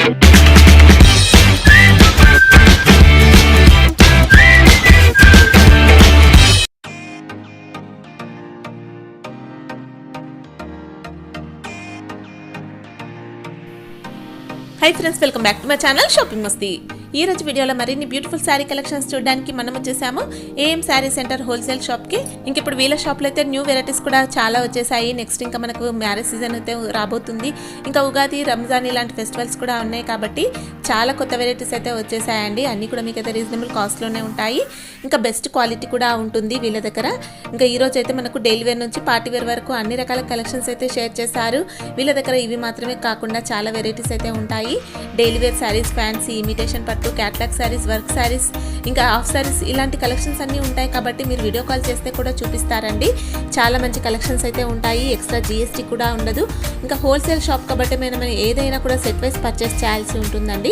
High friends welcome back to my channel shopping Masti. ఈ రోజు వీడియోలో మరిన్ని బ్యూటిఫుల్ సారీ కలెక్షన్స్ చూడడానికి మనం వచ్చేసాము AM sorry centre wholesale shop కి। ఇంక ఇప్పుడు వీళ్ళ షాప్ లో అయితే న్యూ వెరైటీస్ కూడా చాలా వచ్చేసాయి। నెక్స్ట్ ఇంకా మనకు మ్యారేజ్ సీజన్ అయితే రాబోతుంది, ఇంకా ఉగాది రంజాన్ ఇలాంటి ఫెస్టివల్స్ కూడా ఉన్నాయి కాబట్టి చాలా కొత్త వెరైటీస్ అయితే వచ్చేసాయండి। అన్ని కూడా మీకు అయితే రీజనబుల్ కాస్ట్ లోనే ఉంటాయి, ఇంకా బెస్ట్ క్వాలిటీ కూడా ఉంటుంది వీళ్ళ దగ్గర। ఇంకా ఈ రోజు అయితే మనకు డైలీ వేర్ నుంచి పార్టీ వేర్ వరకు అన్ని రకాల కలెక్షన్స్ అయితే షేర్ చేశారు వీళ్ళ దగ్గర। ఇవి మాత్రమే కాకుండా చాలా వెరైటీస్ అయితే ఉంటాయి, daily wear saris, fancy, imitation పట్టు, క్యాట్లాగ్ సారీస్, వర్క్ సారీస్, ఇంకా హాఫ్ సారీస్ ఇలాంటి కలెక్షన్స్ అన్నీ ఉంటాయి కాబట్టి మీరు వీడియో కాల్ చేస్తే కూడా చూపిస్తారండి। చాలా మంచి కలెక్షన్స్ అయితే ఉంటాయి, ఎక్స్ట్రా GST కూడా ఉండదు। ఇంకా హోల్సేల్ షాప్ కాబట్టి మనం ఏదైనా కూడా సెట్ వైస్ పర్చేస్ చేయాల్సి ఉంటుందండి।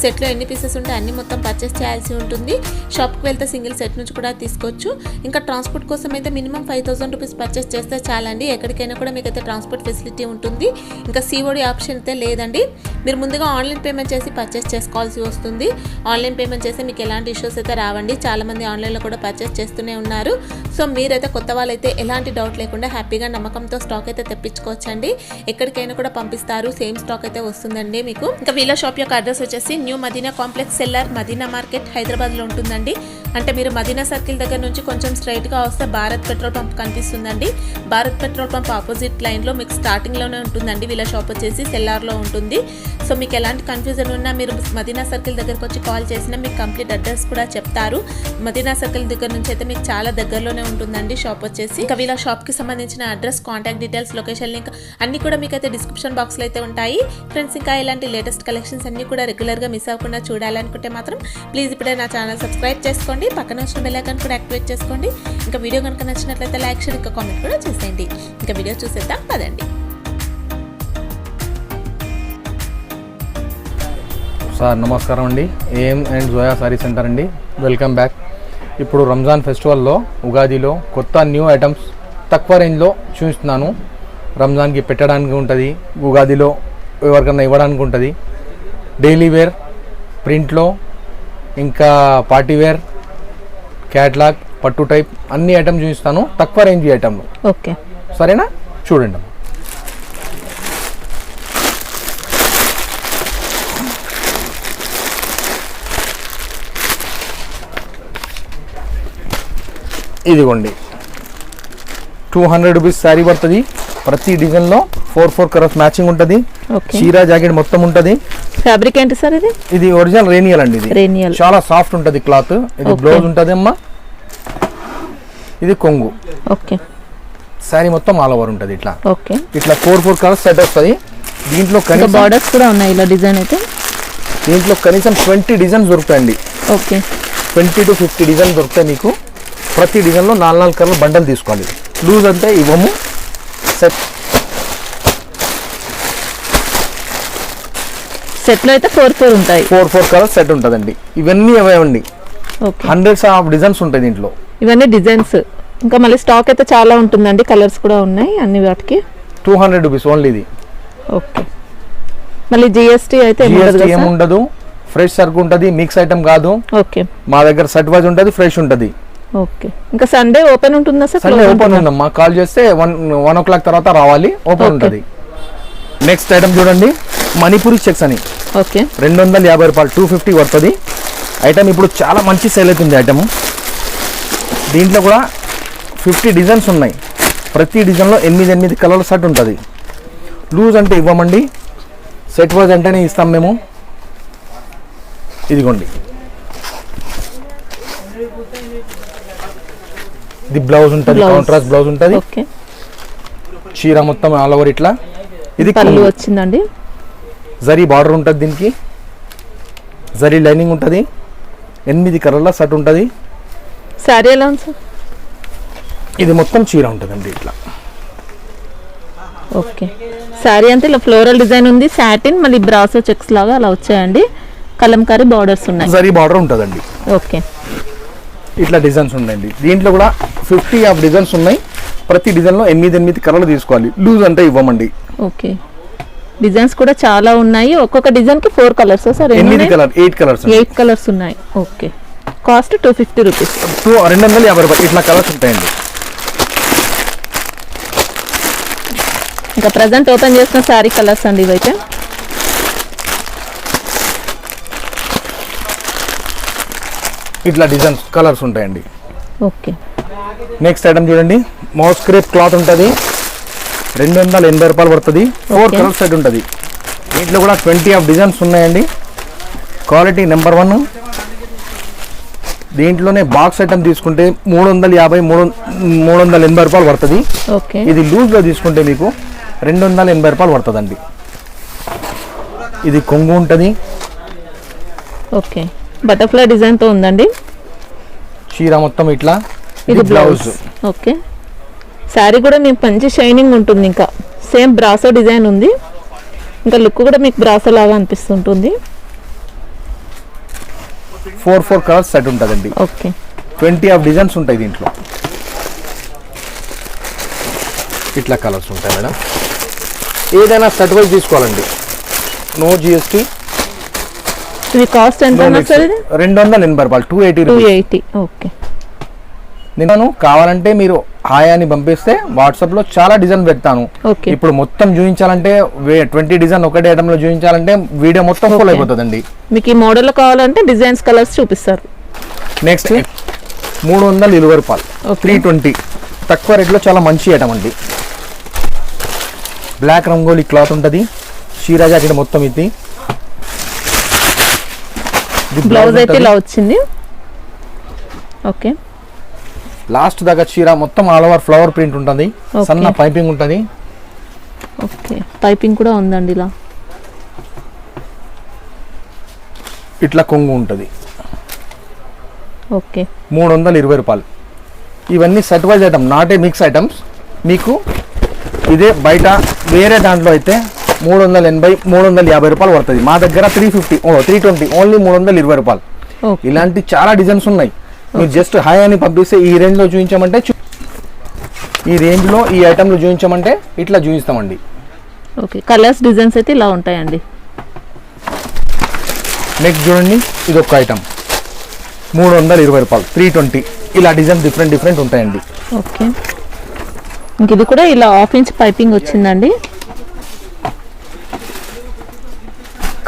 సెట్లో ఎన్ని పీసెస్ ఉంటే అన్ని మొత్తం పర్చేస్ చేయాల్సి ఉంటుంది। షాప్కి వెళ్తే సింగిల్ సెట్ నుంచి కూడా తీసుకోవచ్చు। ఇంకా ట్రాన్స్పోర్ట్ కోసం అయితే మినిమం 5000 రూపీస్ పర్చేస్ చేస్తే చాలండి, ఎక్కడికైనా కూడా మీకు అయితే ట్రాన్స్పోర్ట్ ఫెసిలిటీ ఉంటుంది। ఇంకా COD ఆప్షన్ అయితే లేదండి, మీరు ముందుగా ఆన్లైన్ పేమెంట్ చేసి పర్చేస్ చేసుకోవాల్సి వస్తుంది। ఆన్లైన్ పేమెంట్ చేస్తే మీకు ఎలాంటి ఇష్యూస్ అయితే రావండి, చాలామంది ఆన్లైన్లో కూడా పర్చేస్ చేస్తూనే ఉన్నారు। సో మీరైతే కొత్త వాళ్ళైతే ఎలాంటి డౌట్ లేకుండా హ్యాపీగా నమ్మకంతో స్టాక్ అయితే తెప్పించుకోవచ్చండి, ఎక్కడికైనా కూడా పంపిస్తారు, సేమ్ స్టాక్ అయితే వస్తుందండి మీకు। ఇంకా వీళ్ళ షాప్ యొక్క అడ్రస్ వచ్చేసి new Madina complex cellar, Madina market, హైదరాబాద్లో ఉంటుందండి। అంటే మీరు మదీనా సర్కిల్ దగ్గర నుంచి కొంచెం స్ట్రైట్గా వస్తే భారత్ పెట్రోల్ పంప్ కనిపిస్తుందండి, భారత్ పెట్రోల్ పంప్ ఆపోజిట్ లైన్లో మీకు స్టార్టింగ్లోనే ఉంటుందండి వీళ్ళ షాప్ వచ్చేసి సెల్లార్లో ఉంటుంది। సో మీకు ఎలాంటి కన్ఫ్యూజన్ ఉన్నా మీరు మదీనా సర్కిల్ దగ్గరకు వచ్చి కాల్ చేసినా మీకు కంప్లీట్ అడ్రస్ కూడా చెప్తారు। మదీనా సర్కిల్ దగ్గర నుంచి అయితే మీకు చాలా దగ్గరలోనే ఉంటుందండి షాప్ వచ్చేసి। ఇంకా వీళ్ళ షాప్కి సంబంధించిన address, contact details, location link అన్ని కూడా మీకు అయితే డిస్క్రిప్షన్ బాక్స్లో అయితే ఉంటాయి ఫ్రెండ్స్। ఇంకా ఇలాంటి లేటెస్ట్ కలెక్షన్స్ అన్ని కూడా రెగ్యులర్గా మిస్ అవ్వకుండా చూడాలనుకుంటే మాత్రం ప్లీజ్ ఇప్పుడే నా ఛానల్ సబ్స్క్రైబ్ చేసుకోండి, పక్కన వచ్చిన బెల్ ఐకాన్ కూడా యాక్టివేట్ చేసుకోండి। ఇంకా వీడియో కనుక నచ్చినట్లయితే లైక్, షేర్, ఇంకా కామెంట్ కూడా చేసేయండి। ఇంకా వీడియో చూసేద్దాం పదండి। సార్ నమస్కారం అండి, AM and Zoya sari centre అండి, వెల్కమ్ బ్యాక్। ఇప్పుడు రంజాన్ ఫెస్టివల్లో ఉగాదిలో కొత్త న్యూ ఐటమ్స్ తక్కువ రేంజ్లో చూపిస్తున్నాను। రంజాన్కి పెట్టడానికి ఉంటుంది, ఉగాదిలో ఎవరికన్నా ఇవ్వడానికి ఉంటుంది। డైలీ వేర్ ప్రింట్లో, ఇంకా పార్టీ వేర్, క్యాట్లాగ్, పట్టు టైప్ అన్ని ఐటమ్స్ చూపిస్తాను తక్కువ రేంజ్ ఐటమ్లు। ఓకే సరేనా, చూడండి। ఇదిగోండి 200 రూపీస్ శారీ పడుతుంది, ప్రతి డిజైన్లో 4 కలర్స్ మ్యాచింగ్ ఉంటుంది, చీరా జాకెట్ మొత్తం ఉంటుంది। ఫ్యాబ్రిక్ ఏంటి సార్ ఇది? ఇది ఒరిజినల్ రేనియల్ అండి, ఇది రేనియల్ చాలా సాఫ్ట్ ఉంటుంది క్లాత్। ఇది బ్లౌజ్ ఉంటుంది అమ్మా, ఇది కొంగు, ఓకే శారీ మొత్తం ఆల్ ఓవర్ ఉంటుంది ఇట్లా। ఓకే ఇట్లా 4 కలర్స్ సెట్ వస్తుంది, దీంట్లో కనీసం బార్డర్స్ కూడా ఉన్నాయి ఇలా డిజైన్ అయితే, దీంట్లో కనీసం 20 డిజైన్స్ దొరుకుతాయండి। ఓకే 20 to 50 డిజైన్ దొరుకుతాయి మీకు, ప్రతి డిజైన్లో 4 కలర్ బండల్ తీసుకోవాలి, లూజ్ అంటే ఇవ్వము। సెట్ సెట్లో అయితే 4 ఉంటాయి, 4 కలర్ సెట్ ఉంటుందండి। ఇవన్నీ ఇవ్వండి, హండ్రెడ్స్ ఆఫ్ డిజైన్స్ ఉంటాయి దీంట్లో, ఇవన్నీ డిజైన్స్। ఇంకా మళ్ళీ స్టాక్ అయితే చాలా ఉంటుందండి, కలర్స్ కూడా ఉన్నాయి అన్ని వాటికి। 200 రూపీస్ ఓన్లీ ఇది। ఓకే మళ్ళీ GST అయితే ఏముండదు, ఫ్రెష్ సరుకు ఉంటుంది, మిక్స్ ఐటమ్ కాదు। ఓకే మా దగ్గర సెట్ వైజ్ ఉంటుంది, ఫ్రెష్ ఉంటుంది। ఓకే ఇంకా సండే ఓపెన్ ఉంటుందా సార్? సండే ఓపెన్ ఉందమ్మా, కాల్ చేస్తే 1 o'clock తర్వాత రావాలి, ఓపెన్ ఉంటుంది। నెక్స్ట్ ఐటమ్ చూడండి, మణిపూరి చెక్స్ అని, ఓకే 250 రూపాయలు, 250 పడుతుంది ఐటమ్। ఇప్పుడు చాలా మంచి సేల్ అవుతుంది ఐటమ్, దీంట్లో కూడా 50 డిజైన్స్ ఉన్నాయి, ప్రతి డిజైన్లో 8 కలర్ సెట్ ఉంటుంది। లూజ్ అంటే ఇవ్వమండి, సెట్ వైజ్ అంటేనే ఇస్తాం మేము। ఇదిగోండి, ఇది బ్లౌజ్ ఉంటుంది, కాంట్రాస్ట్ బ్లౌజ్ ఉంటుంది, చీర మొత్తం ఆల్ ఓవర్ ఇట్లా। ఇది పళ్ళు వచ్చిందండి, జరీ బార్డర్ ఉంటుంది, దీనికి జరీ లైనింగ్ ఉంటుంది, 8 కలర్ల సెట్ ఉంటుంది। సారీ ఎలా ఉంది సార్? ఇది మొత్తం చీర ఉంటుందండి ఇట్లా। ఓకే సారీ అంతా ఇలా ఫ్లోరల్ డిజైన్ ఉంది, సాటిన్ మళ్ళీ బ్రాసో చెక్స్ లాగా అలా వచ్చాయండి, కలంకారీ బార్డర్స్ ఉన్నాయి, జరీ బార్డర్ ఉంటుందండి। ఓకే ఇట్లా డిజైన్స్ ఉన్నాయండి, దీంట్లో కూడా 50 ఆఫ్ డిజైన్స్ ఉన్నాయి, ప్రతి డిజైన్లో 8 కలర్లు తీసుకోవాలి, లూజ్ అంటే ఇవ్వమండి। ఓకే డిజైన్స్ కూడా చాలా ఉన్నాయి. ఒక్కొక్క డిజైన్ కి 4 కలర్స్ సార్? 8 కలర్స్ 8 కలర్స్ ఉన్నాయి. Okay, cost 250 rupees. 250 రూపాయలు. ఇట్లా కలర్స్ ఉంటాయండి. ఇంకా ప్రజెంట్ ఓపెన్ చేసిన శారీ కలర్స్ అండి ఇవైతే. ఇట్లా డిజైన్స్ కలర్స్ ఉంటాయండి. ఓకే, నెక్స్ట్ ఐటమ్ చూడండి. మౌస్ క్రేప్ క్లాత్ ఉంటుంది, 280 రూపాయలు పడుతుంది. 4 కలర్ సెట్ ఉంటుంది. దీంట్లో కూడా 20 ఆఫ్ డిజైన్స్ ఉన్నాయండి. Quality number 1. దీంట్లోనే బాక్స్ ఐటమ్ తీసుకుంటే 380 రూపాయలు పడుతుంది. ఓకే, ఇది లూజ్లో తీసుకుంటే మీకు 280 రూపాయలు పడుతుందండి. ఇది కొంగు ఉంటుంది. ఓకే, బటర్ఫ్లై డిజైన్ తో ఉందండి. చీర మొత్తం ఇట్లా. ఇది బ్లౌజ్. ఓకే, శారీ కూడా మీకు మంచి షైనింగ్ ఉంటుంది. ఇంకా సేమ్ బ్రాసో డిజైన్ ఉంది. ఇంకా లుక్ కూడా మీకు బ్రాసో లాగా అనిపిస్తుంటుంది. 4 కలర్స్ సెట్ ఉంటుందండి. ఓకే, 20 ఆఫ్ డిజైన్స్ ఉంటాయి దీంట్లో. ఇట్లా కలర్స్ ఉంటాయి మేడం. ఏదైనా సెట్ వైజ్ తీసుకోవాలండి. No GST. ఇది కాస్ట్ ఎంత సార్? ఇది 280 రూపాయలు. 280. ఓకే, నేను కావాలంటే మీరు హాయ్ అని పంపిస్తే వాట్సాప్ లో చాలా డిజైన్ పెడతాను. ఓకే, ఇప్పుడు మొత్తం చూపించాలంటే 20 డిజైన్ ఒకటే ఐటమ్ లో చూపించాలంటే వీడియో మొత్తం ఫుల్ అయిపోతుందండి. మీకు ఈ మోడల్ కావాలంటే డిజైన్స్ కలర్స్ చూపిస్తారు. నెక్స్ట్ 320 రూపాయలు. 320. తక్కువ రేట్లో చాలా మంచి ఐటమ్ అండి. బ్లాక్ రంగోలీ క్లాత్ ఉంటుంది. చీర జాకెట్ మొత్తం ఇది. బ్లౌజ్ అయితే ఇలా వచ్చింది. ఓకే, లాస్ట్ దాకా చీర మొత్తం ఆల్ ఓవర్ ఫ్లవర్ ప్రింట్ ఉంటుంది. సన్న పైపింగ్ ఉంటుంది. ఓకే, పైపింగ్ కూడా ఉందండి ఇలా. ఇట్లా కొంగు ఉంటుంది. ఓకే, 320 రూపాయలు. ఇవన్నీ set wise item, not a mix items. మీకు ఇదే బయట వేరే దాంట్లో అయితే 380 350 రూపాయలు పడుతుంది. మా దగ్గర 320 ఓన్లీ 320 రూపాయలు. ఇలాంటి చాలా డిజైన్స్ ఉన్నాయి. మీరు జస్ట్ హాయ్ అని పంపిస్తే ఈ రేంజ్లో చూపించమంటే ఈ రేంజ్లో ఈ ఐటమ్లో చూపించమంటే ఇట్లా చూపిస్తామండి. ఓకే, కలర్స్ డిజైన్స్ అయితే ఇలా ఉంటాయండి. నెక్స్ట్ చూడండి, ఇది ఒక ఐటమ్ 320 రూపాయలు. 320. ఇలా డిజైన్ డిఫరెంట్ ఉంటాయండి. ఓకే, ఇంక ఇది కూడా ఇలా 1/2 ఇంచ్ పైపింగ్ వచ్చిందండి.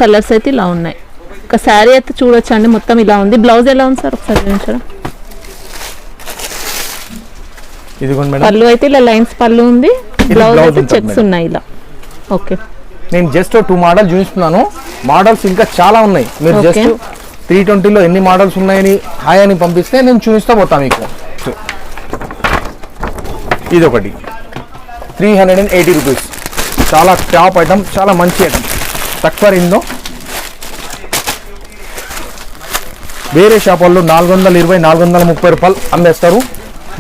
కలర్స్ అయితే ఇలా ఉన్నాయి. ఒక శారీ అయితే చూడొచ్చు అండి, మొత్తం ఇలా ఉంది. బ్లౌజ్ ఎలా ఉంది సార్ ఒకసారి చూపించరా? ఇదిగోండి మేడం. పళ్ళు అయితే ఇలా లైన్స్ పళ్ళు ఉంది. బ్లౌజ్ అయితే చెక్స్ ఉన్నాయి ఇలా. ఓకే, నేను జస్ట్ 2 మోడల్ చూపిస్తున్నాను. మోడల్స్ ఇంకా చాలా ఉన్నాయి. మీరు జస్ట్ 320లో ఎన్ని మోడల్స్ ఉన్నాయని హాయ్ అని పంపిస్తే నేను చూపిస్తా పోతా మీకు. ఇది ఒకటి 380 రూపీస్. చాలా టాప్ ఐటమ్, చాలా మంచి ఐటమ్. తక్కువ రేంజ్లో వేరే షాపుల్లో 420 430 రూపాయలు అమ్మేస్తారు.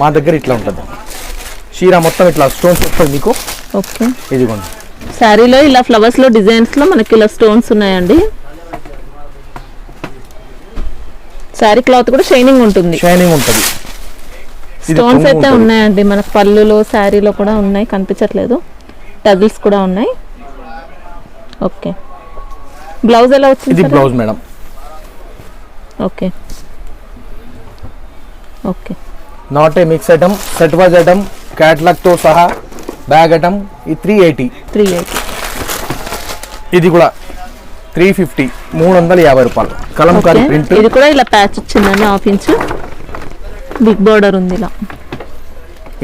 మా దగ్గర ఇట్లా ఉంటుంది. చీర మొత్తం ఇట్లా స్టోన్స్ వస్తుంది మీకు. ఓకే, ఇదిగోండి. శారీలో ఇలా ఫ్లవర్స్ లో డిజైన్స్ లో మనకి ఇలా స్టోన్స్ ఉన్నాయండి. శారీ క్లాత్ కూడా షైనింగ్ ఉంటుంది. స్టోన్స్ అయితే ఉన్నాయండి మనకు పళ్ళులో శారీలో కూడా ఉన్నాయి, కనిపించట్లేదు. టజిల్స్ కూడా ఉన్నాయి. ఓకే, బ్లౌజ్ ఎలా వచ్చింది? ఇది blouse madam. Okay, okay, not a mix item, set wise item, catalogue తో సహా బ్యాగ్ ఐటమ్. ఈ 380. ఇది కూడా 350. 350 రూపాయలు. కలంకారీ ప్రింట్. ఇది కూడా ఇలా ప్యాచ్ వచ్చిందండి, 1/2 ఇంచ్ బిగ్ బోర్డర్ ఉంది ఇలా.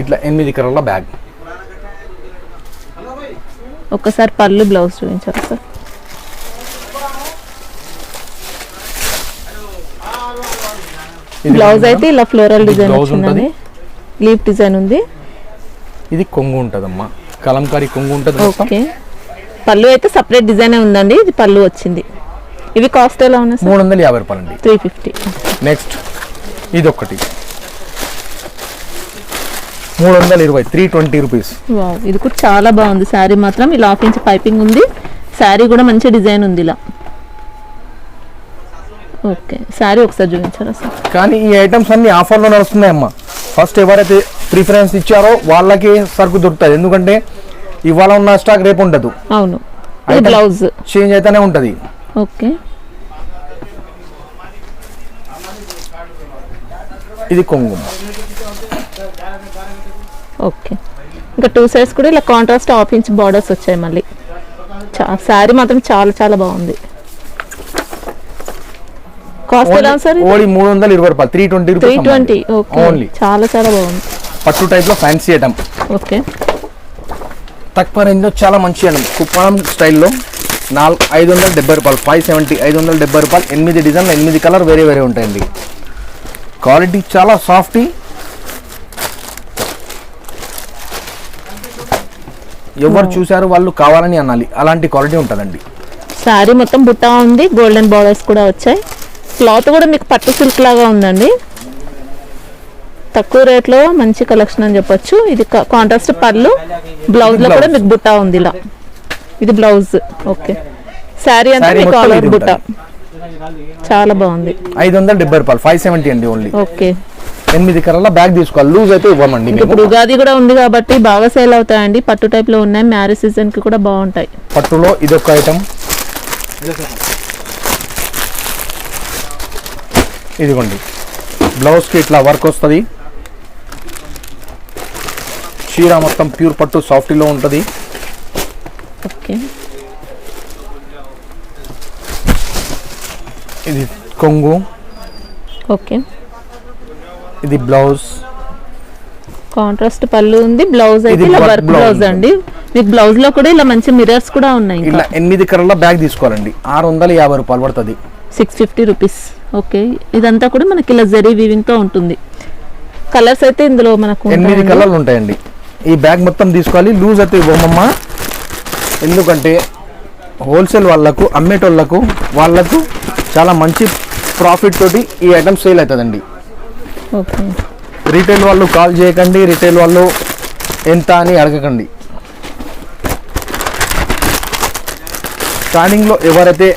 ఇట్లా 8 కలర్ల బ్యాగ్. ఒక్కసారి పళ్ళు బ్లౌజ్ చూపించారు సార్. బ్లౌజ్ అయితే ఇలా ఫ్లోరల్ డిజైన్ వచ్చిందండి. లీఫ్ డిజైన్ ఉంది. ఇది కొంగు ఉంటదమ్మా, కలంకారీ కొంగు ఉంటది. ఓకే, పళ్ళు అయితే సపరేట్ డిజైన్ ఉందండి. ఇది పళ్ళు వచ్చింది. ఇవి కాస్ట్ ఎలా ఉన్నాయి సార్? 350 రూపాయలు అండి. 350. నెక్స్ట్ ఇది ఒకటి 320. 320 రూపీస్. వావ్, ఇది కూడా చాలా బాగుంది. శారీ మాత్రం ఇలా 1/2 ఇంచ్ పైపింగ్ ఉంది. శారీ కూడా మంచి డిజైన్ ఉంది ఇలా. ఓకే, శారీ ఒకసారి చూపించారా సార్? కానీ ఈ ఐటమ్స్ అన్ని ఆఫర్లో నడుస్తున్నాయమ్మా. ఫస్ట్ ఎవరైతే ప్రిఫరెన్స్ ఇచ్చారో వాళ్ళకి సరుకు దొరుకుతుంది. ఎందుకంటే ఇవాళ ఉన్న స్టాక్ రేపు ఉండదు. అవును, ఇది బ్లౌజ్ చేంజ్ అయితేనే ఉంటుంది. ఓకే, ఇది కొంగు. ఓకే, ఇంకా 2 సైడ్స్ కూడా ఇలా కాంట్రాస్ట్ హాఫ్ ఇంచ్ బార్డర్స్ వచ్చాయి. మళ్ళీ శారీ మాత్రం చాలా చాలా బాగుంది. కాస్ట్ ఎలా సార్? ఓన్లీ 320 రూపాయలు, 320 రూపీస్. 320. ఓకే, ఓన్లీ చాలా చాలా బాగుంది. పట్టు టైప్ లో ఫ్యాన్సీ ఐటమ్. ఓకే, తక్కువ రేంజ్ లో చాలా మంచి ఐటమ్. కుప్పడం స్టైల్లో 570 రూపాయలు, 570, 570 రూపాయలు. 8 డిజైన్లు, 8 కలర్ వేరే వేరే ఉంటాయండి. క్వాలిటీ చాలా సాఫ్ట్. ఎవరు చూసారు వాళ్ళు కావాలని అనాలి, అలాంటి క్వాలిటీ ఉంటుందండి. శారీ మొత్తం బుట్ట ఉంది, గోల్డెన్ బార్డర్స్ కూడా వచ్చాయి. క్లాత్ కూడా మీకు పట్టు సిల్క్ లాగా ఉందండి. తక్కువ రేట్లో మంచి కలెక్షన్ అని చెప్పొచ్చు. ఇది కాంట్రాస్ట్ పళ్ళు, బ్లౌజ్ లో కూడా మీకు బుట్ట ఉంది ఇలా. ఇది బ్లౌజ్. ఓకే, శారీ అంతా మీకు ఆల్ ఓవర్ బుట్ట. చాలా బాగుంది. 570 రూపాయలు, 570 అండి ఓన్లీ. ఓకే, 8 కలర్ల బ్యాగ్ తీసుకోవాలి, లూజ్ అయితే ఇవ్వమండి. ఇప్పుడు ఉగాది కూడా ఉంది కాబట్టి బాగా సేల్ అవుతాయండి. పట్టు టైప్ లో ఉన్నాయి, మ్యారేజ్ సీజన్ కి కూడా బాగుంటాయి. పట్టులో ఇదొక ఐటమ్. ఇదిగోండి, బ్లౌజ్ కి ఇట్లా వర్క్ వస్తుంది. చీర మొత్తం ప్యూర్ పట్టు సాఫ్టీలో ఉంటుంది. ఓకే, ఇది కొంగు. ఓకే, ఇది బ్లౌజ్. కాంట్రాస్ట్ పళ్ళు ఉంది, బ్లౌజ్ అయితే ఇలా వర్క్ బ్లౌజ్ అండి. మీకు బ్లౌజ్ లో కూడా ఇలా మంచి మిర్రర్స్ కూడా ఉన్నాయి. ఇలా 8 కలర్ల బ్యాగ్ తీసుకోవాలండి, 650 రూపాయలు పడుతుంది. 650 రూపీస్. ఓకే, ఇదంతా కూడా మనకి ఇలా జరీ వీవింగ్ తో ఉంటుంది. కలర్స్ అయితే ఇందులో మనకు 8 కలర్లు ఉంటాయండి. ఈ బ్యాగ్ మొత్తం తీసుకోవాలి, లూజ్ అయితే ఇవ్వమమ్మా. ఎందుకంటే హోల్సేల్ వాళ్ళకు, అమ్మేటోళ్ళకు వాళ్ళకు చాలా మంచి ప్రాఫిట్ తోటి ఈ ఐటమ్ సేల్ అవుతుందండి. ఓకే, రీటైల్ వాళ్ళు కాల్ చేయకండి, రీటైల్ వాళ్ళు ఎంత అని అడగకండి. స్టార్టింగ్లో ఎవరైతే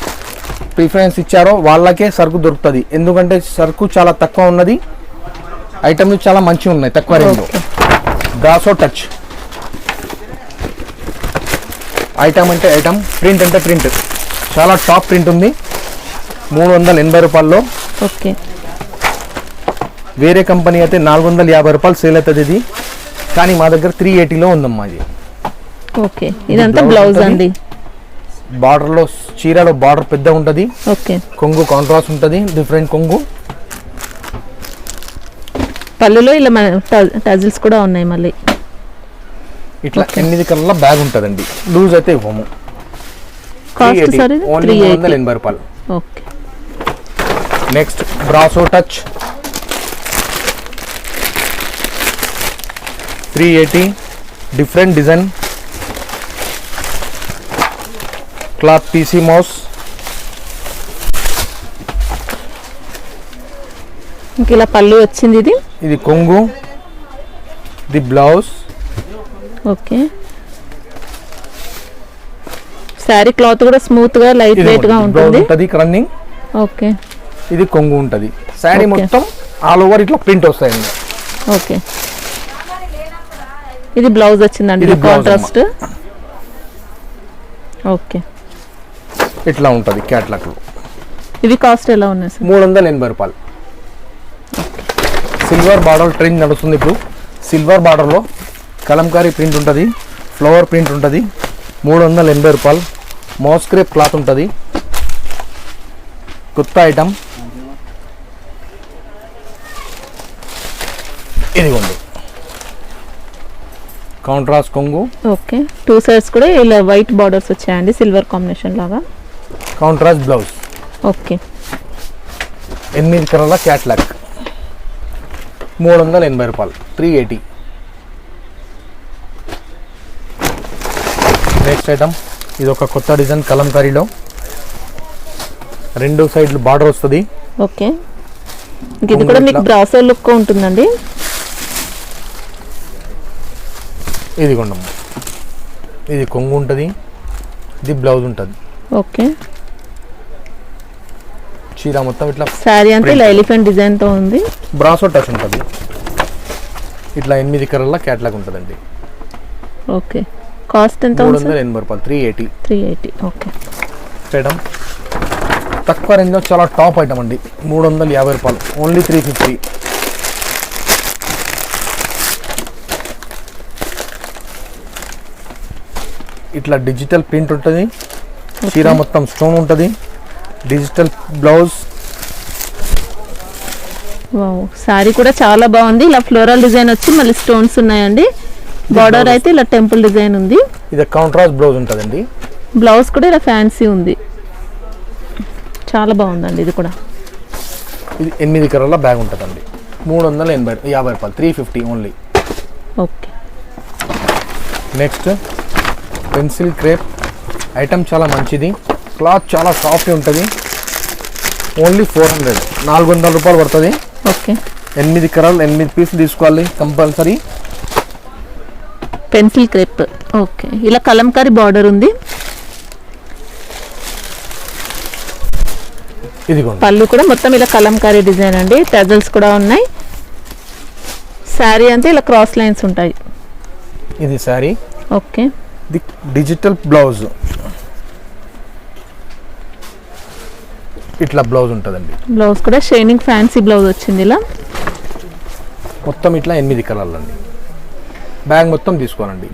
ప్రిఫరెన్స్ ఇచ్చారో వాళ్ళకే సరుకు దొరుకుతుంది. ఎందుకంటే సరుకు చాలా తక్కువ ఉన్నది, ఐటమ్లు చాలా మంచిగా ఉన్నాయి తక్కువ రేంజ్లో. బ్రాసో టచ్ ఐటమ్ అంటే ఐటమ్, ప్రింట్ అంటే ప్రింట్, చాలా టాప్ ప్రింట్ ఉంది. 380 రూపాయల్లో. ఓకే, వేరే కంపెనీ అయితే 450 రూపాయలు సేల్ అవుతుంది ఇది, కానీ మా దగ్గర 380లో ఉందమ్మా ఇది. ఓకే, ఇదంతా బ్లౌజ్ అండి. బార్డర్లో చీరలో బార్డర్ పెద్ద ఉంటుంది. ఓకే, కొంగు కాంట్రాస్ట్ ఉంటుంది, డిఫరెంట్ కొంగు. పళ్ళులో ఇలా టజిల్స్ కూడా ఉన్నాయి. మళ్ళీ ఇట్లా 8 కలర్ల బ్యాగ్ ఉంటుందండి, లూజ్ అయితే ఇవ్వము. కాస్ట్ సార్ ఇది ఓన్లీ 380 రూపాయలు. Okay, next brasso touch 380, different design. Cloth PC mouse. ఇంక ఇలా పళ్ళు వచ్చింది. ఇది కొంగు, ఇది బ్లౌజ్. ఓకే, శారీ క్లాత్ కూడా స్మూత్ గా లైట్ వెయిట్ గా ఉంటుంది. రన్నింగ్. ఓకే, ఇది కొంగు ఉంటుంది. శారీ మొత్తం ఆల్ ఓవర్ ఇట్లా ప్రింట్ వస్తాయండి. ఓకే, ఇది బ్లౌజ్ వచ్చిందండి కాంట్రాస్ట్. ఓకే, ఇట్లా ఉంటుంది క్యాట్లాగ్. ఇవి కాస్ట్ ఎలా ఉన్నాయి సార్? 380 రూపాయలు. సిల్వర్ బార్డర్ ట్రెండ్ నడుస్తుంది ఇప్పుడు. సిల్వర్ బార్డర్లో కలంకారీ ప్రింట్ ఉంటుంది, ఫ్లవర్ ప్రింట్ ఉంటుంది. 380 రూపాయలు. మోస్క్రేప్ క్లాత్ ఉంటుంది. కొత్త ఐటమ్. ఇదిగోండి కాంట్రాస్ట్ కొంగు. ఓకే, 2 సైడ్స్ కూడా ఇలా వైట్ బార్డర్స్ వచ్చాయండి, సిల్వర్ కాంబినేషన్ లాగా. Contrast blouse. ఓకే, 8 కలర్ల క్యాట్లాగ్ 380 రూపాయలు, 380. నెక్స్ట్ ఐటమ్, ఇది ఒక కొత్త డిజైన్ కలంకారీలో. 2 సైడ్లు బార్డర్ వస్తుంది. ఓకే, ఇది కూడా మీకు బ్రాసో లుక్ ఉంటుందండి. ఇది కొండం, ఇది కొంగు ఉంటుంది, ఇది బ్లౌజ్ ఉంటుంది. ఓకే, చీర మొత్తం ఇట్లా శారీ అంతా ఇలా ఎలిఫెంట్ డిజైన్ తో ఉంది. బ్రాసో టచ్ ఉంటుంది. ఇట్లా 8 కలర్ల క్యాట్లాగ్ ఉంటుందండి. ఓకే, కాస్ట్ ఎంత ఉంది సార్? 380 రూపాయలు, 380. 380. ఓకే. ఐటమ్ తక్కువ రేంజ్లో చాలా టాప్ ఐటమ్ అండి. 350 రూపాయలు, ఓన్లీ 350. ఇట్లా డిజిటల్ ప్రింట్ ఉంటుంది, చీర మొత్తం స్టోన్ ఉంటుంది, డిజిటల్ బ్లౌజ్. వావ్, సారీ కూడా చాలా బాగుంది. ఇలా ఫ్లోరల్ డిజైన్ వచ్చి మళ్ళీ స్టోన్స్ ఉన్నాయండి. బార్డర్ అయితే ఇలా టెంపుల్ డిజైన్ ఉంది. ఇది కాంట్రాస్ట్ బ్లౌజ్ ఉంటుందండి. బ్లౌజ్ కూడా ఇలా ఫ్యాన్సీ ఉంది, చాలా బాగుందండి. ఇది కూడా ఇది 8 కలర్ల బ్యాగ్ ఉంటుందండి. 350 రూపాయలు, 350 only. Okay. Next pencil crepe item చాలా మంచిది, క్లాత్ చాలా సాఫ్ట్ ఉంటుంది. ఓన్లీ 400, 400 రూపాయలు పడుతుంది. ఓకే. 8 కలర్లు, 8 పీసులు తీసుకోవాలి కంపల్సరీ. Pencil crepe. ఓకే. ఇలా కలంకారీ బార్డర్ ఉంది. ఇదిగోండి, పళ్ళు కూడా మొత్తం ఇలా కలంకారీ డిజైన్ అండి. టజల్స్ కూడా ఉన్నాయి. శారీ అంతా ఇలా క్రాస్ లైన్స్ ఉంటాయి. ఇది శారీ. ఓకే. ఇది డిజిటల్ బ్లౌజ్, ఇట్లా బ్లౌజ్ ఉంటుందండి. బ్లౌజ్ కూడా షైనింగ్ ఫ్యాన్సీ బ్లౌజ్ వచ్చింది. ఇలా మొత్తం ఇట్లా 8 కలర్లు అండి. బ్యాగ్ మొత్తం తీసుకోనండి.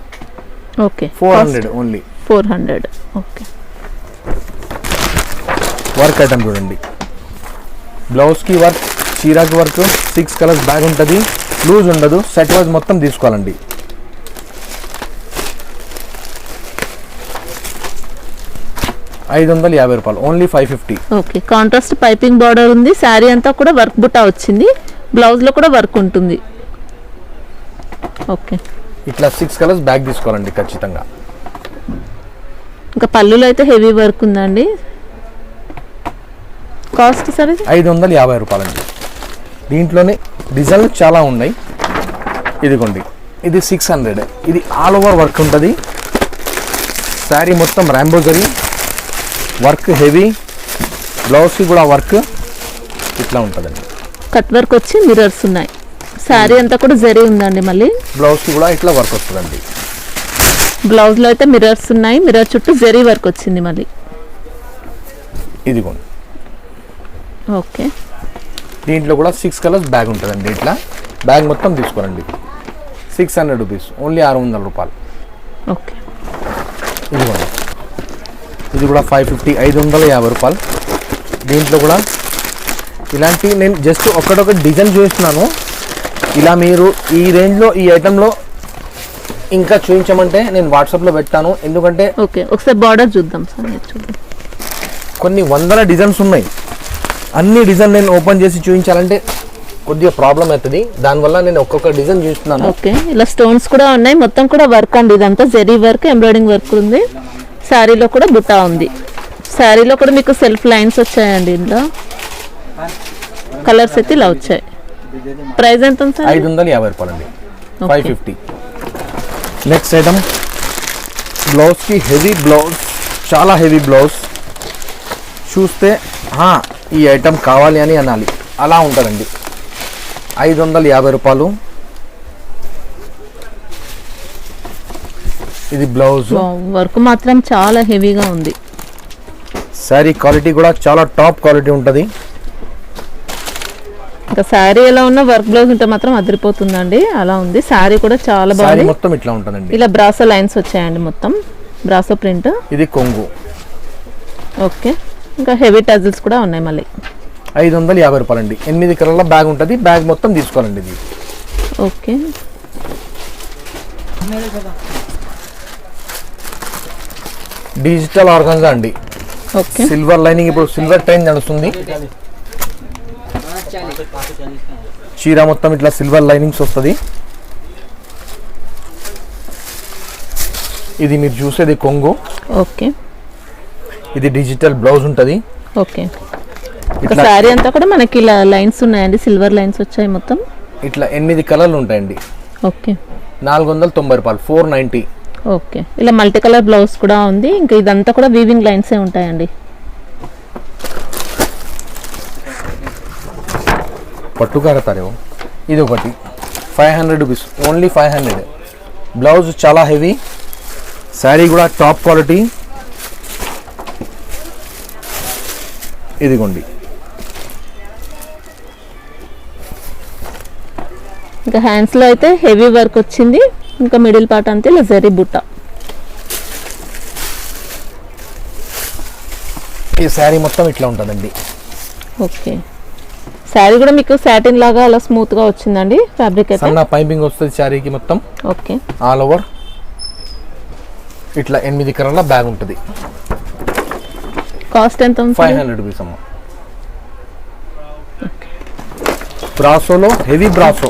Okay. 400 only. 400. Okay. Work item చూడండి, బ్లౌజ్కి వర్క్, చీరాకి వర్క్, 6 కలర్స్ బ్యాగ్ ఉంటుంది, లూజ్ ఉండదు. సెట్ వైజ్ మొత్తం తీసుకోవాలండి. ₹550, only 550. Okay. Contrast piping border ఉంది. శారీ అంతా కూడా వర్క్ బుట్టా వచ్చింది. బ్లౌజ్లో కూడా వర్క్ ఉంటుంది. ఓకే. ఇట్లా 6 కలర్స్ బ్యాగ్ తీసుకోవాలండి ఖచ్చితంగా. ఇంకా పళ్ళులో అయితే హెవీ వర్క్ ఉందండి. కాస్ట్ సార్ ఇది? ₹550 అండి. దీంట్లోనే డిజైన్లు చాలా ఉన్నాయి. ఇదిగోండి, ఇది 600. ఇది ఆల్ ఓవర్ వర్క్ ఉంటుంది. శారీ మొత్తం ర్యాంబో జరీ వర్క్, హెవీ. బ్లౌజ్కి కూడా వర్క్ ఇట్లా ఉంటుందండి. కట్ వర్క్ వచ్చి మిర్రర్స్ ఉన్నాయి. శారీ అంతా కూడా జరీ ఉందండి. మళ్ళీ బ్లౌజ్కి కూడా ఇట్లా వర్క్ వస్తుందండి. బ్లౌజ్లో అయితే మిర్రర్స్ ఉన్నాయి. మిర్రర్ చుట్టూ జరీ వర్క్ వచ్చింది మళ్ళీ. ఇదిగోండి, ఓకే. దీంట్లో కూడా 6 కలర్స్ బ్యాగ్ ఉంటుందండి. ఇట్లా బ్యాగ్ మొత్తం తీసుకోరండి. 600 రూపీస్, ఓన్లీ 600 రూపాయలు. ఓకే. ఇదిగోండి, ఇది కూడా 550, 550 రూపాయలు. దీంట్లో కూడా ఇలాంటి నేను జస్ట్ ఒకటొకటి డిజైన్ చూపిస్తున్నాను. ఇలా మీరు ఈ రేంజ్లో ఈ ఐటెంలో ఇంకా చూపించమంటే నేను వాట్సాప్లో పెడతాను. ఎందుకంటే ఓకే, ఒకసారి బార్డర్ చూద్దాం సార్. చూద్దాం, కొన్ని వందల డిజైన్స్ ఉన్నాయి. అన్ని డిజైన్ నేను ఓపెన్ చేసి చూపించాలంటే కొద్దిగా ప్రాబ్లం అవుతుంది. దానివల్ల నేను ఒక్కొక్క డిజైన్ చూస్తున్నాను. ఓకే. ఇలా స్టోన్స్ కూడా ఉన్నాయి. మొత్తం కూడా వర్క్ అండి. ఇదంతా జరీ వర్క్, ఎంబ్రాయిడింగ్ వర్క్ ఉంది. శారీలో కూడా బుట్టా ఉంది. శారీలో కూడా మీకు సెల్ఫ్ లైన్స్ వచ్చాయండి. ఇందులో కలర్స్ అయితే ఇలా వచ్చాయి. ప్రైస్ ఎంత ఉంది సార్? ₹550 అండి. 550. నెక్స్ట్ ఐటమ్ బ్లౌజ్కి హెవీ బ్లౌజ్, చాలా హెవీ బ్లౌజ్. చూస్తే ఈ ఐటమ్ కావాలి అని అనాలి, అలా ఉంటుందండి. ₹550. ఇది బ్లౌజ్. వర్క్ మాత్రం చాలా హెవీగా ఉంది. శారీ క్వాలిటీ కూడా చాలా టాప్ క్వాలిటీ ఉంటుంది. ఇంకా శారీ ఎలా ఉన్నా వర్క్ బ్లౌజ్ ఉంటే మాత్రం అదిరిపోతుందండి. అలా ఉంది. శారీ కూడా చాలా బాగుంది. మొత్తం ఇట్లా ఉంటుందండి. ఇలా బ్రాసో లైన్స్ వచ్చాయండి. మొత్తం బ్రాసో ప్రింట్. ఇది కొంగు. ఓకే. ఇంకా హెవీ టజిల్స్ కూడా ఉన్నాయి. మళ్ళీ ₹550 అండి. 8 కలర్ల బ్యాగ్ ఉంటుంది. బ్యాగ్ మొత్తం తీసుకోవాలండి. ఇది ఓకే. డిజిటల్ ఆర్గన్జా అండి. ఓకే. సిల్వర్ లైనింగ్, ఇప్పుడు సిల్వర్ ట్రైన్ నడుస్తుంది. చీర మొత్తం ఇట్లా సిల్వర్ లైనింగ్స్ వస్తుంది. ఇది మీరు చూసేది కొంగు. ఓకే. ఇది డిజిటల్ బ్లౌజ్ ఉంటుంది. ఓకే. శారీ అంతా కూడా మనకి ఇలా లైన్స్ ఉన్నాయండి. సిల్వర్ లైన్స్ వచ్చాయి మొత్తం. ఇట్లా 8 కలర్లు ఉంటాయండి. ఓకే. ₹490, 490. ఓకే. ఇలా మల్టీ కలర్ బ్లౌజ్ కూడా ఉంది. ఇంకా ఇదంతా కూడా వీవింగ్ లైన్సే ఉంటాయండి. పట్టుకారతారేమో. ఇది ఒకటి ₹500, ఓన్లీ 500. బ్లౌజ్ చాలా హెవీ, శారీ కూడా టాప్ క్వాలిటీ. ఇదిగోండి, ఇంకా హ్యాండ్స్ లో అయితే హెవీ వర్క్ వచ్చింది. ఇంకా మిడిల్ పార్ట్ అంతే ఇలా జరీ బుట్ట. ఈ శారీ మొత్తం ఇట్లా ఉంటుందండి. ఓకే, శారీ కూడా మీకు సాటిన్ లాగా అలా స్మూత్ గా వచ్చిందండి. ఫ్యాబ్రిక్ అయితే సన్న పైపింగ్ వస్తుంది శారీకి మొత్తం. ఓకే, ఆల్ ఓవర్ ఇట్లా 8 కలర్ల బ్యాగ్ ఉంటుంది. కాస్ట్ ఎంత ఉంది? 500 రూపీస్ అమ్మ. బ్రాసోలో హెవీ బ్రాసో,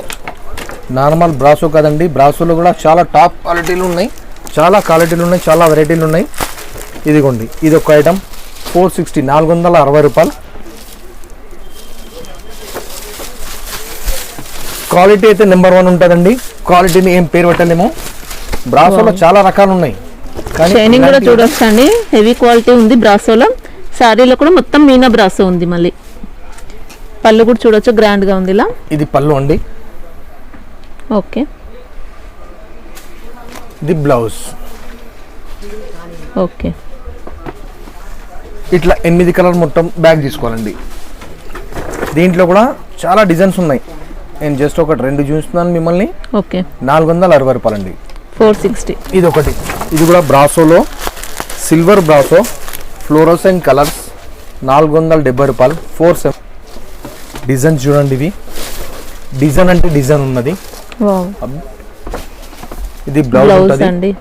నార్మల్ బ్రాసో కాదండి. బ్రాసోలో కూడా చాలా టాప్ క్వాలిటీలు ఉన్నాయి, చాలా క్వాలిటీలు ఉన్నాయి, చాలా వెరైటీలు ఉన్నాయి. ఇదిగోండి, ఇది ఒక ఐటమ్ 460, 460 రూపాయలు. క్వాలిటీ అయితే నెంబర్ 1 ఉంటుందండి. క్వాలిటీని ఏం పేరు పెట్టలేము. బ్రాసోలో చాలా రకాలు ఉన్నాయి, కానీ షైనింగ్ కూడా చూడొచ్చు అండి. హెవీ క్వాలిటీ ఉంది బ్రాసోలో. శారీలో కూడా మొత్తం మీనా బ్రాసో ఉంది. మళ్ళీ పళ్ళు కూడా చూడొచ్చు, గ్రాండ్ గా ఉంది ఇలా. ఇది పళ్ళు అండి. ఓకే, ఇది బ్లౌజ్. ఓకే, ఇట్లా 8 కలర్ మొత్తం బ్యాగ్ తీసుకోవాలండి. దీంట్లో కూడా చాలా డిజైన్స్ ఉన్నాయి. నేను జస్ట్ ఒకటి 2 చూస్తున్నాను మిమ్మల్ని. ఓకే, 460 రూపాయలండి. 460. ఇది ఒకటి, ఇది కూడా బ్రాసోలో సిల్వర్ బ్రాసో, ఫ్లోరోసెంట్ కలర్స్, 470 రూపాయలు. 47 డిజైన్స్ చూడండి. ఇవి డిజైన్ అంటే డిజైన్ ఉన్నది. వావ్, ఇది బ్లౌజ్ బ్లౌజ్ ఉంటుంది. అండి,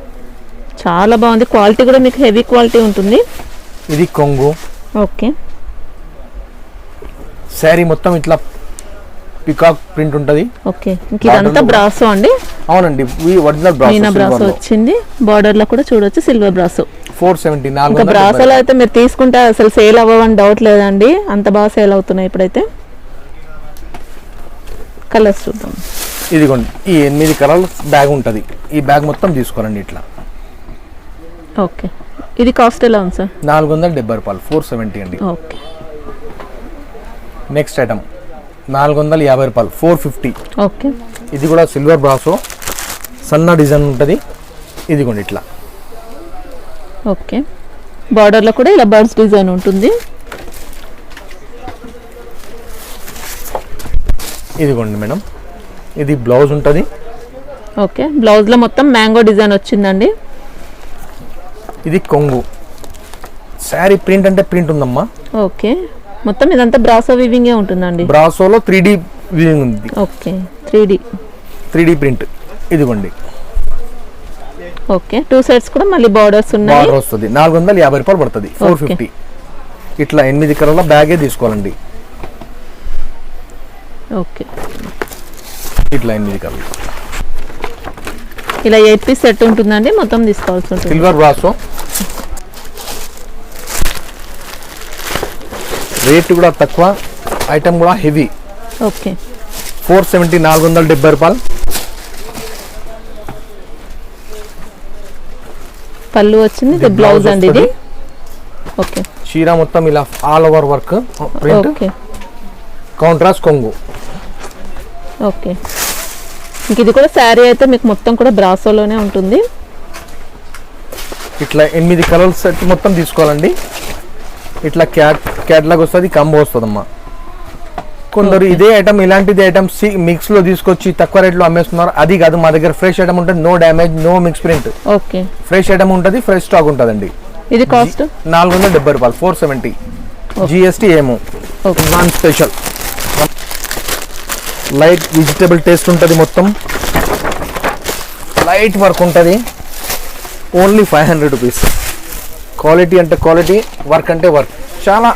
చాలా బాగుంది. క్వాలిటీ కూడా మీకు హెవీ క్వాలిటీ ఉంటుంది. ఇది కొంగు. ఓకే, శారీ మొత్తం ఇట్లా పికాక్ ప్రింట్ ఉంటుంది. ఓకే, ఇంక ఇదంతా బ్రాసో అండి. అవునండి, ఈ ఒరిజినల్ మీనా బ్రాసో బ్రాసో. వచ్చింది. బార్డర్ లో కూడా చూడొచ్చు సిల్వర్ బ్రాసో. 470, ఇంకా 470. బ్రాసోలో అయితే మీరు తీసుకుంటే అసలు సేల్ అవ్వవని డౌట్ లేదండి, అంత బాగా సేల్ అవుతున్నాయి ఇప్పుడైతే. కలర్స్ చూద్దాం. ఇదిగోండి, ఈ 8 కలర్ల బ్యాగ్ ఉంటుంది. ఈ బ్యాగ్ మొత్తం తీసుకోవాలండి ఇట్లా. ఓకే, ఇది కాస్ట్ ఎలా ఉంది సార్? 470 రూపాయలు. 470 అండి. ఓకే, నెక్స్ట్ ఐటమ్ 450 రూపాయలు. 450. ఓకే, ఇది కూడా సిల్వర్ బ్రాసో, సన్న డిజైన్ ఉంటుంది. ఇదిగోండి ఇట్లా. ఓకే, బార్డర్ లో కూడా ఇలా బర్డ్స్ డిజైన్ ఉంటుంది. ఇదిగోండి మేడం, ఇది బ్లౌజ్ ఉంటుంది. ఓకే, బ్లౌజ్ లో మొత్తం మ్యాంగో డిజైన్ వచ్చిందండి. ఇది కొంగు. శారీ ప్రింట్ అంటే ప్రింట్ ఉందమ్మా. ఓకే, మొత్తం ఇదంతా బ్రాసో వివింగే ఉంటుందండి. బ్రాసోలో 3D వీవింగ్ ఉంది. Okay, 3D print. ఇదిగోండి, ఓకే, 2 సైడ్స్ కూడా మళ్ళీ బార్డర్స్ ఉన్నాయి. బార్డర్ వస్తుంది. 450 రూపాయలు పడుతుంది. 450. ఇట్లా 8 కలర్ల బ్యాగే తీసుకోవాలండి. ఓకే, ఇట్లా 8 కలర్లు. ఇలా 8 పీస్ సెట్ ఉంటుందండి, మొత్తం తీసుకోవాల్సి ఉంటుంది. Silver brasso. రేట్ కూడా తక్కువ, ఐటమ్ కూడా హెవీ. ఓకే, 470, 470 రూపాయలు. పళ్ళు వచ్చింది. ఇది బ్లౌజ్ అండి. ఇది ఓకే, చీర మొత్తం ఇలా all over work print. Okay, contrast కొంగు. ఓకే, ఇంక ఇది కూడా శారీ అయితే మీకు మొత్తం కూడా బ్రాసోలోనే ఉంటుంది. ఇట్లా 8 కలర్ సెట్ మొత్తం తీసుకోవాలండి. ఇట్లా క్యాట్లాగ్ వస్తుంది, కంబో వస్తుందమ్మా. కొందరు ఇదే ఐటమ్, ఇలాంటిది ఐటమ్ మిక్స్ లో తీసుకొచ్చి తక్కువ రేట్లో అమ్మేస్తున్నారు. అది కాదు, మా దగ్గర ఫ్రెష్ ఐటమ్ ఉంటుంది. No damage, no mix print. Okay, fresh item ఉంటుంది, ఫ్రెష్ స్టాక్ ఉంటుందండి. ఇది కాస్ట్ 470 రూపాయలు. 470. GST ఏమో okay, non special. Light vegetable taste ఉంటుంది. మొత్తం లైట్ వర్క్ ఉంటుంది. Only 500 rupees. క్వాలిటీ అంటే క్వాలిటీ, వర్క్ అంటే వర్క్, చాలా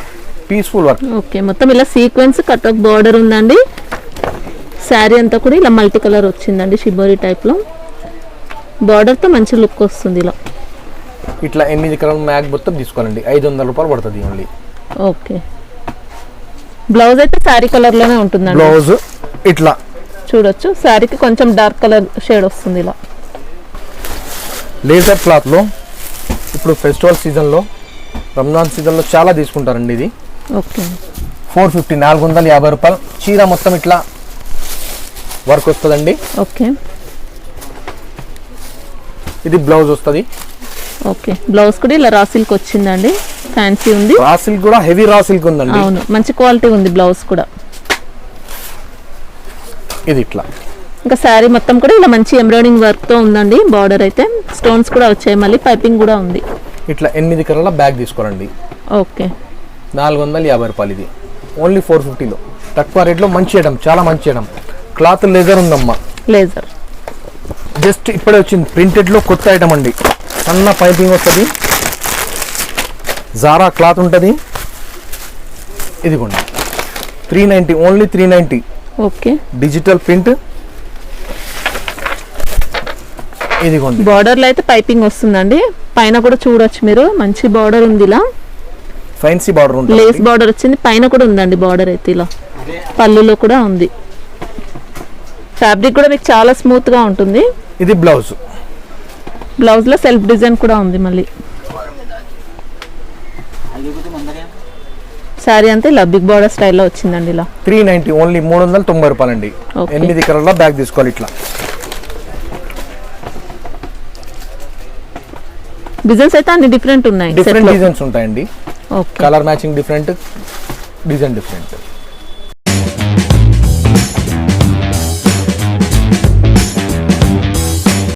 పీస్ఫుల్ వర్క్. ఓకే, మొత్తం ఇలా సీక్వెన్స్ కట్ ఆఫ్ బార్డర్ ఉందండి. శారీ అంతా కూడా ఇలా మల్టీ కలర్ వచ్చిందండి, షిబోరి టైప్ లో. బార్డర్ తో మంచి లుక్ వస్తుంది ఇలా. ఇట్లా 8 కలర్ మ్యాగ్ మొత్తం తీసుకోవాలండి. 500 రూపాయలు పడుతుంది ఓన్లీ. ఓకే, బ్లౌజ్ అయితే శారీ కలర్ లోనే ఉంటుందండి. బ్లౌజ్ ఇట్లా చూడొచ్చు, శారీకి కొంచెం డార్క్ కలర్ షేడ్ వస్తుంది ఇలా. లేజర్ క్లాత్ లో ఇప్పుడు ఫెస్టివల్ సీజన్ లో, రంజాన్ సీజన్ లో చాలా తీసుకుంటారండి. ఇది ఓకే, 450, 450 రూపాయలు. చీర మొత్తం ఇట్లా వర్క్ వస్తుందండి. ఓకే, ఇది బ్లౌజ్ వస్తుంది. ఓకే, బ్లౌజ్ కూడా ఇలా రా సిల్క్ వచ్చిందండి, ఫ్యాన్సీ ఉంది. రా సిల్క్ కూడా హెవీ రా సిల్క్ ఉందండి. అవును, మంచి క్వాలిటీ ఉంది బ్లౌజ్ కూడా. ఇది ఇట్లా ఇంకా శారీ మొత్తం కూడా ఇలా మంచి ఎంబ్రాయిడింగ్ వర్క్ తో ఉందండి. బార్డర్ అయితే స్టోన్స్ కూడా వచ్చాయి, మళ్ళీ పైపింగ్ కూడా ఉంది. ఇట్లా 8 కలర్ల బ్యాగ్ తీసుకోరండి. ఓకే, 450 రూపాయలు. ఇది ఓన్లీ 450లో తక్కువ రేట్లో మంచి ఐటమ్, చాలా మంచి ఐటమ్. క్లాత్ లెదర్ ఉందమ్మా, లేజర్ జస్ట్ ఇప్పుడే వచ్చింది. ప్రింటెడ్లో కొత్త ఐటమ్ అండి. సన్న పైపింగ్ వస్తుంది, జారా క్లాత్ ఉంటుంది. ఇదిగోండి 390, ఓన్లీ 390. Okay, digital print. ఇదిగోండి బార్డర్ లో అయితే పైపింగ్ వస్తుందండి. పైన కూడా చూడొచ్చు మీరు, మంచి బార్డర్ ఉంది. ఇలా ఫ్యాన్సీ బార్డర్ ఉంటుంది, లేస్ బార్డర్ వచ్చింది. పైన కూడా ఉందండి బార్డర్ అయితే, ఇలా పళ్ళులో కూడా ఉంది. ఫ్యాబ్రిక్ కూడా మీకు చాలా స్మూత్ గా ఉంటుంది. ఇది బ్లౌజ్. బ్లౌజ్ లో సెల్ఫ్ డిజైన్ కూడా ఉంది. మళ్ళీ శారీ అంతా ఇలా బిగ్ బార్డర్ స్టైల్లో వచ్చిందండి. ఇలా 390, ఓన్లీ 390 రూపాయలండి. Okay. 8 కలర్ల బ్యాగ్ తీసుకోవాలి. ఇట్లా డిజైన్స్ అయితే అన్ని డిఫరెంట్ ఉన్నాయి. డిఫరెంట్ డిజైన్స్ ఉంటాయండి. Okay, colour matching different, design different.